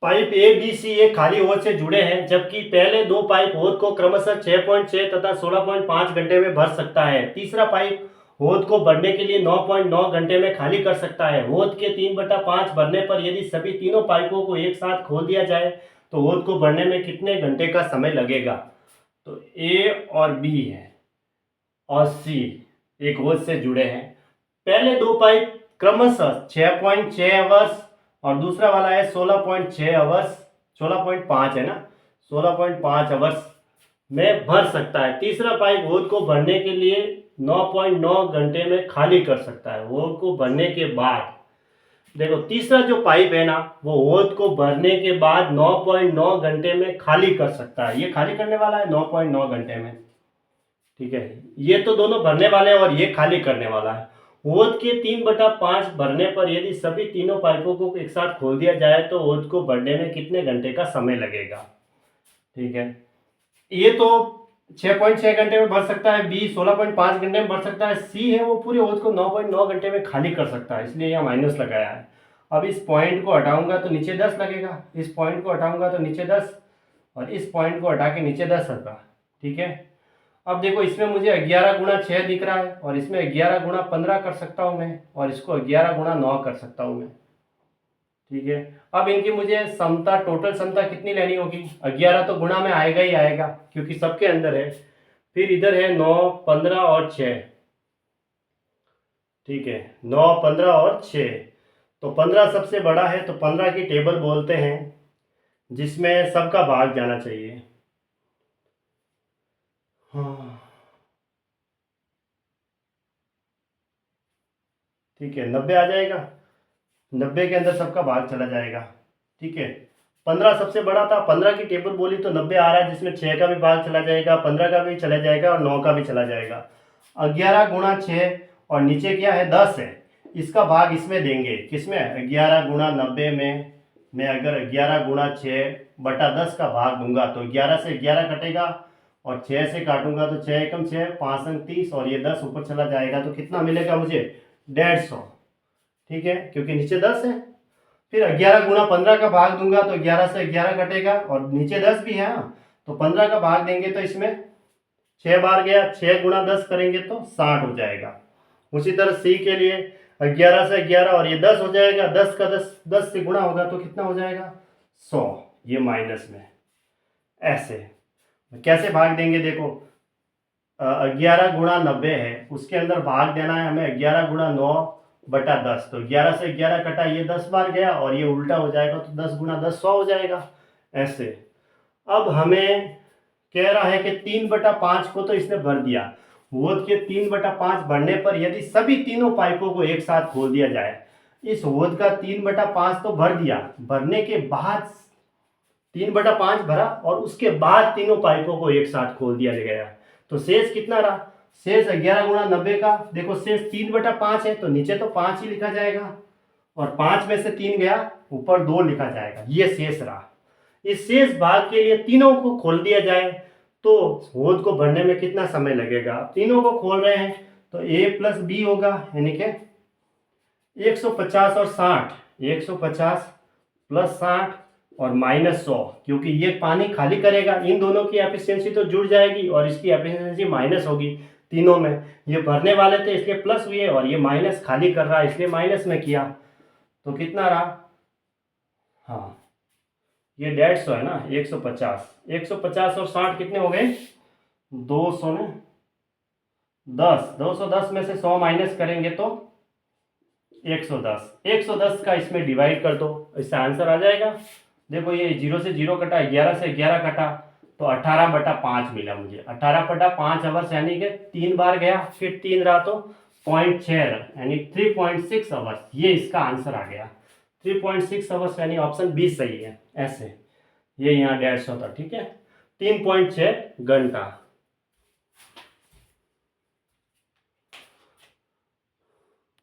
Pipe A B C एक खाली होद से जुड़े हैं, जबकि पहले दो पाइप होद को क्रमशः 6.6 तथा 16.5 घंटे में भर सकता है। तीसरा पाइप होद को भरने के लिए 9.9 घंटे में खाली कर सकता है। होद के 3/5 भरने पर यदि सभी तीनों पाइपों को एक साथ खोल दिया जाए तो होद को भरने में कितने घंटे का समय लगेगा? तो ए और बी है और सी एक होद से जुड़े हैं। पहले दो पाइप क्रमशः 6.6 आवर्स और दूसरा वाला है 16.6 आवर्स, 16.5 है ना, 16.5 आवर्स में भर सकता है। तीसरा पाइप होद को भरने के लिए 9.9 घंटे में खाली कर सकता है। होद को भरने के बाद देखो, तीसरा जो पाइप है ना, वो होद को भरने के बाद 9.9 घंटे में खाली कर सकता है। ये खाली करने वाला है 9.9 घंटे में, ठीक है। ये तो दोनों भरने वाले हैं और ये खाली करने वाला है। होद के 3/5 भरने पर यदि सभी तीनों पाइपों को एक साथ खोल दिया जाए तो होद को भरने में कितने घंटे का समय लगेगा? ठीक है, ये तो 6.6 घंटे में भर सकता है, बी 16.5 घंटे में भर सकता है, सी है वो पूरे होद को 9.9 घंटे में खाली कर सकता है, इसलिए यहाँ माइनस लगाया है। अब इस पॉइंट को हटाऊंगा तो नीचे 10 लगेगा, इस पॉइंट को हटाऊंगा तो नीचे 10 और इस पॉइंट को हटा के नीचे 10 होगा, ठीक है। अब देखो, इसमें मुझे 11 गुणा 6 दिख रहा है और इसमें 11 गुणा 15 कर सकता हूँ मैं और इसको 11 गुणा 9 कर सकता हूँ मैं, ठीक है। अब इनकी मुझे समता, टोटल समता कितनी लेनी होगी? 11 तो गुणा में आएगा ही आएगा क्योंकि सबके अंदर है। फिर इधर है 9, 15 और 6, ठीक है, 9, 15 और 6। तो 15 सबसे बड़ा है तो 15 की टेबल बोलते हैं जिसमें सबका भाग जाना चाहिए। हाँ, ठीक है, 90 आ जाएगा, 90 के अंदर सबका भाग चला जाएगा, ठीक है। 15 सबसे बड़ा था, 15 की टेबल बोली तो 90 आ रहा है, जिसमें 6 का भी भाग चला जाएगा, 15 का भी चला जाएगा और 9 का भी चला जाएगा। 11 गुणा 6 और नीचे क्या है? 10 है, इसका भाग इसमें देंगे, किसमें? 11 गुणा 90 में मैं अगर 11 गुणा 6/10 का भाग दूंगा तो 11 से 11 कटेगा और 6 से काटूंगा तो 6 एकम 6, 5 अंक 30 और ये 10 ऊपर चला जाएगा तो कितना मिलेगा मुझे? 150, ठीक है, क्योंकि नीचे 10 है। फिर 11 गुणा 15 का भाग दूंगा तो 11 से 11 कटेगा और नीचे 10 भी है, तो 15 का भाग देंगे तो इसमें 6 बार गया, 6 गुणा 10 करेंगे तो 60 हो जाएगा। उसी तरह सी के लिए 11 से 11 और ये 10 हो जाएगा, 10 का 10 से गुणा होगा तो कितना हो जाएगा? 100, ये माइनस में। ऐसे कैसे भाग देंगे? देखो, 11 गुणा 90 है, उसके अंदर भाग देना है हमें 11 गुणा 9/10, तो 11 से 11 कटा, ये 10 बार गया और ये उल्टा हो जाएगा तो 10 गुणा 10 100 हो जाएगा, ऐसे। अब हमें कह रहा है कि 3/5 को तो इसने भर दिया। होद के 3/5 भरने पर यदि सभी तीनों पाइपों को एक साथ खोल दिया जाए, इस होद का 3/5 तो भर दिया, भरने के बाद 3/5 भरा और उसके बाद तीनों पाइपों को एक साथ खोल दिया गया, तो शेष कितना रहा? शेष 11 गुणा 90 का, देखो शेष 3/5 है तो नीचे तो 5 ही लिखा जाएगा और 5 में से 3 गया, ऊपर 2 लिखा जाएगा, ये शेष रहा। इस शेष भाग के लिए तीनों को खोल दिया जाए तो होद को भरने में कितना समय लगेगा? तीनों को खोल रहे हैं तो a प्लस बी होगा, यानी कि 150 और 60, 150 प्लस 60 और माइनस 100, क्योंकि ये पानी खाली करेगा, इन दोनों की एफिशिएंसी तो जुड़ जाएगी और इसकी एफिशिएंसी माइनस होगी। तीनों में ये भरने वाले थे इसलिए प्लस हुए और ये माइनस खाली कर रहा है इसलिए माइनस में किया, तो कितना रहा? हाँ, ये 150 है ना, 150, 150 और 60 कितने हो गए? 200 ने 10, 210 में से 100 माइनस करेंगे तो 110, 110 का इसमें डिवाइड कर दो, इससे आंसर आ जाएगा। देखो, ये 0 से 0 कटा, 11 से 11 कटा तो 18/5 मिला मुझे, 18/5 आवर्स, यानी कि 3 बार गया, फिर 3 रहा तो 0.6 यानी 3.6 आवर्स, ये इसका आंसर आ गया। 3.6 आवर्स यानी ऑप्शन बी सही है। ऐसे ये यहाँ 150 था, ठीक है, 3.6 घंटा।